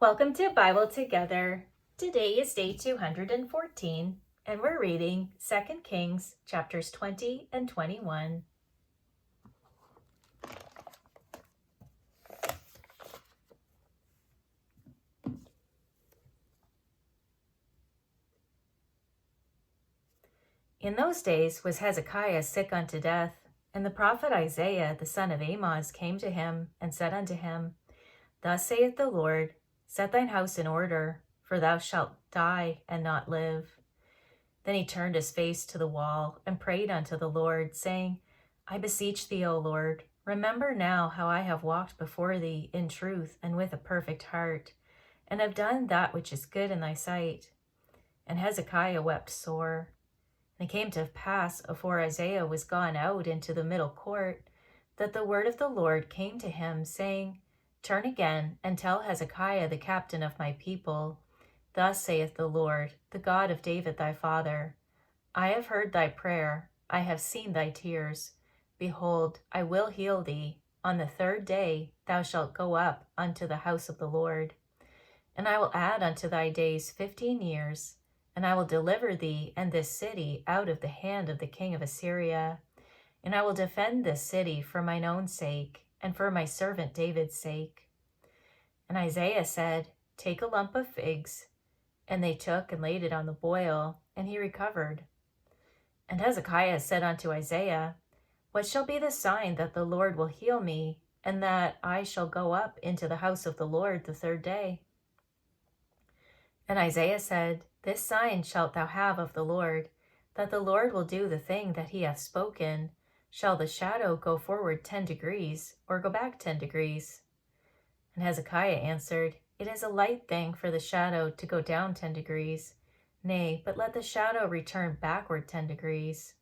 Welcome to Bible Together. Today is day 214, and we're reading 2 Kings chapters 20 and 21. In those days was Hezekiah sick unto death, and the prophet Isaiah the son of Amoz came to him and said unto him, Thus saith the Lord, Set thine house in order, for thou shalt die and not live. Then he turned his face to the wall and prayed unto the Lord, saying, I beseech thee, O Lord, remember now how I have walked before thee in truth and with a perfect heart, and have done that which is good in thy sight. And Hezekiah wept sore. And it came to pass, afore Isaiah was gone out into the middle court, that the word of the Lord came to him, saying, Turn again, and tell Hezekiah the captain of my people, Thus saith the Lord, the God of David thy father, I have heard thy prayer, I have seen thy tears. Behold, I will heal thee. On the third day thou shalt go up unto the house of the Lord. And I will add unto thy days 15 years, and I will deliver thee and this city out of the hand of the king of Assyria. And I will defend this city for mine own sake, and for my servant David's sake. And Isaiah said, Take a lump of figs. And they took and laid it on the boil, and he recovered. And Hezekiah said unto Isaiah, What shall be the sign that the Lord will heal me, and that I shall go up into the house of the Lord the third day? And Isaiah said, This sign shalt thou have of the Lord, that the Lord will do the thing that he hath spoken. Shall the shadow go forward 10 degrees, or go back 10 degrees? And Hezekiah answered, It is a light thing for the shadow to go down 10 degrees. Nay, but let the shadow return backward 10 degrees.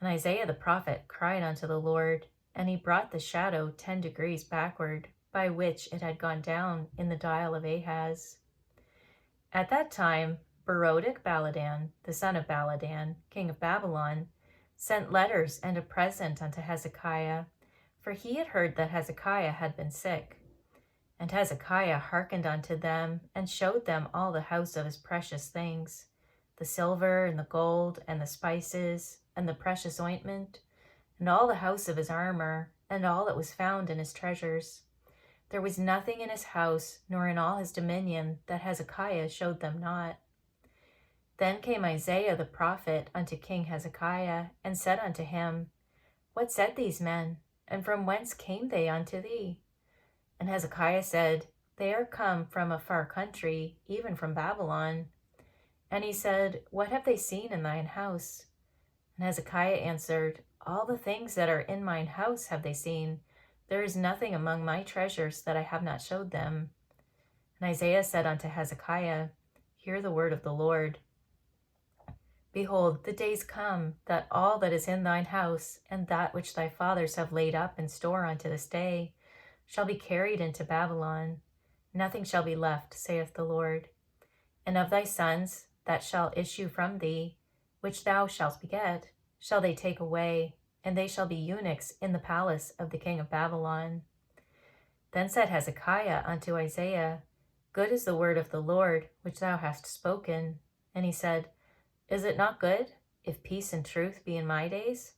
And Isaiah the prophet cried unto the Lord, and he brought the shadow 10 degrees backward, by which it had gone down in the dial of Ahaz. At that time, Berodach-baladan, the son of Baladan, king of Babylon, sent letters and a present unto Hezekiah, for he had heard that Hezekiah had been sick. And Hezekiah hearkened unto them, and showed them all the house of his precious things, the silver and the gold and the spices and the precious ointment, and all the house of his armor, and all that was found in his treasures. There was nothing in his house, nor in all his dominion, that Hezekiah showed them not. Then came Isaiah the prophet unto King Hezekiah, and said unto him, What said these men, and from whence came they unto thee? And Hezekiah said, They are come from a far country, even from Babylon. And he said, What have they seen in thine house? And Hezekiah answered, All the things that are in mine house have they seen. There is nothing among my treasures that I have not showed them. And Isaiah said unto Hezekiah, Hear the word of the Lord. Behold, the days come, that all that is in thine house, and that which thy fathers have laid up in store unto this day, shall be carried into Babylon. Nothing shall be left, saith the Lord. And of thy sons that shall issue from thee, which thou shalt beget, shall they take away, and they shall be eunuchs in the palace of the king of Babylon. Then said Hezekiah unto Isaiah, Good is the word of the Lord, which thou hast spoken. And he said, Is it not good, if peace and truth be in my days?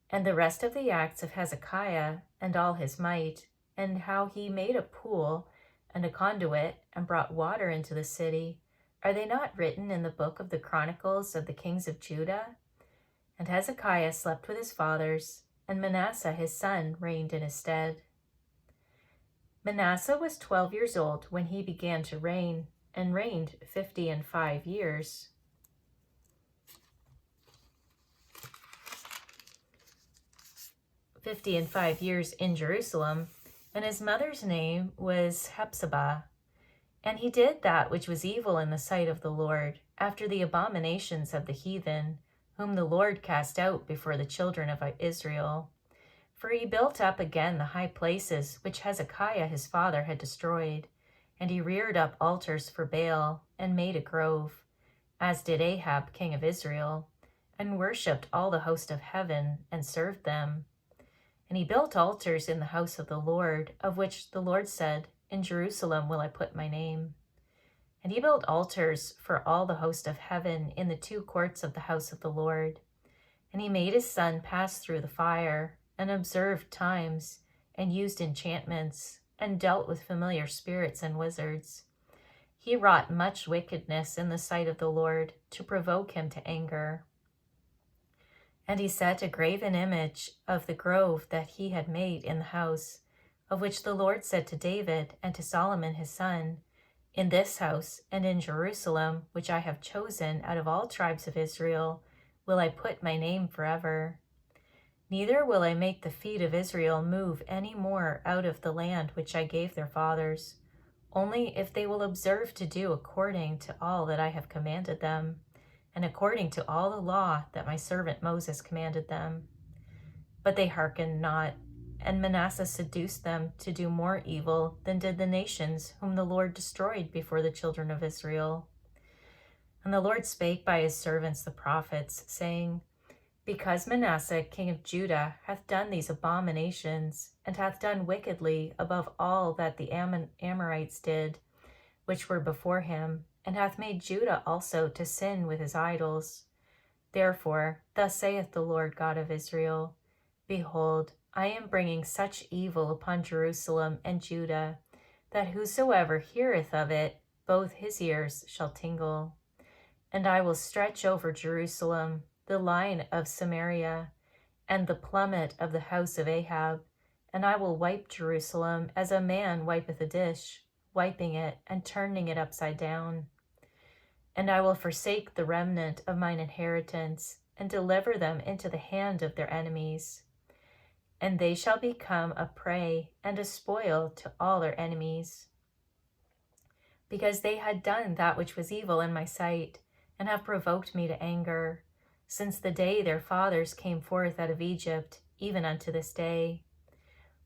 And the rest of the acts of Hezekiah, and all his might, and how he made a pool and a conduit, and brought water into the city, are they not written in the book of the Chronicles of the kings of Judah? And Hezekiah slept with his fathers, and Manasseh his son reigned in his stead. Manasseh was 12 years old when he began to reign, and reigned 55 years. In Jerusalem, and his mother's name was Hephzibah. And he did that which was evil in the sight of the Lord, after the abominations of the heathen, whom the Lord cast out before the children of Israel. For he built up again the high places which Hezekiah his father had destroyed, and he reared up altars for Baal, and made a grove, as did Ahab king of Israel, and worshipped all the host of heaven, and served them. And he built altars in the house of the Lord, of which the Lord said, In Jerusalem will I put my name. And he built altars for all the host of heaven in the 2 courts of the house of the Lord. And he made his son pass through the fire, and observed times, and used enchantments, and dealt with familiar spirits and wizards. He wrought much wickedness in the sight of the Lord, to provoke him to anger. And he set a graven image of the grove that he had made in the house, of which the Lord said to David and to Solomon his son, In this house and in Jerusalem, which I have chosen out of all tribes of Israel, will I put my name forever. Neither will I make the feet of Israel move any more out of the land which I gave their fathers, only if they will observe to do according to all that I have commanded them, and according to all the law that my servant Moses commanded them. But they hearkened not, and Manasseh seduced them to do more evil than did the nations whom the Lord destroyed before the children of Israel. And the Lord spake by his servants the prophets, saying, Because Manasseh king of Judah hath done these abominations, and hath done wickedly above all that the Amorites did, which were before him, and hath made Judah also to sin with his idols. Therefore, thus saith the Lord God of Israel, Behold, I am bringing such evil upon Jerusalem and Judah, that whosoever heareth of it, both his ears shall tingle. And I will stretch over Jerusalem the line of Samaria, and the plummet of the house of Ahab, and I will wipe Jerusalem as a man wipeth a dish, wiping it and turning it upside down. And I will forsake the remnant of mine inheritance, and deliver them into the hand of their enemies. And they shall become a prey and a spoil to all their enemies. Because they had done that which was evil in my sight, and have provoked me to anger, since the day their fathers came forth out of Egypt, even unto this day.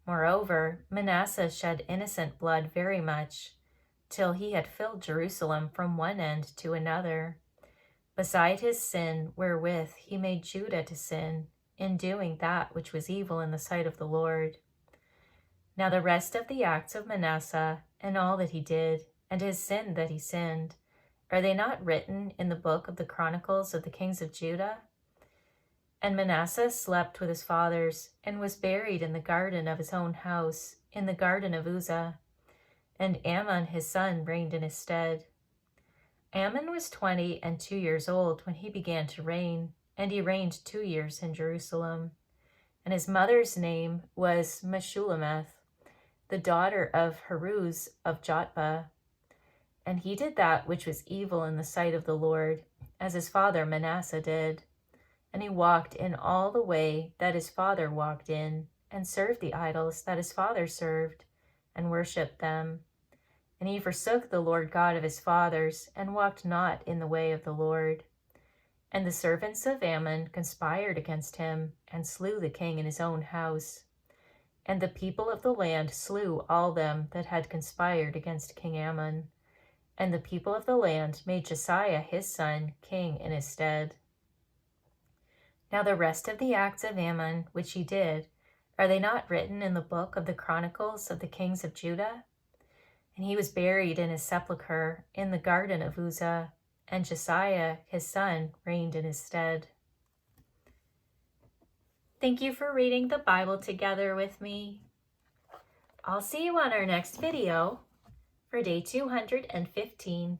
Moreover, Manasseh shed innocent blood very much, till he had filled Jerusalem from one end to another, beside his sin wherewith he made Judah to sin, in doing that which was evil in the sight of the Lord. Now the rest of the acts of Manasseh, and all that he did, and his sin that he sinned, are they not written in the book of the Chronicles of the kings of Judah? And Manasseh slept with his fathers, and was buried in the garden of his own house, in the garden of Uzzah. And Amon his son reigned in his stead. Amon was 22 years old when he began to reign, and he reigned 2 years in Jerusalem. And his mother's name was Meshullemeth, the daughter of Haruz of Jotbah. And he did that which was evil in the sight of the Lord, as his father Manasseh did. And he walked in all the way that his father walked in, and served the idols that his father served, and worshipped them. And he forsook the Lord God of his fathers, and walked not in the way of the Lord. And the servants of Ammon conspired against him, and slew the king in his own house. And the people of the land slew all them that had conspired against King Ammon. And the people of the land made Josiah his son king in his stead. Now the rest of the acts of Ammon which he did, are they not written in the book of the Chronicles of the kings of Judah? And he was buried in his sepulchre in the garden of Uzzah, and Josiah his son reigned in his stead. Thank you for reading the Bible together with me. I'll see you on our next video for day 215.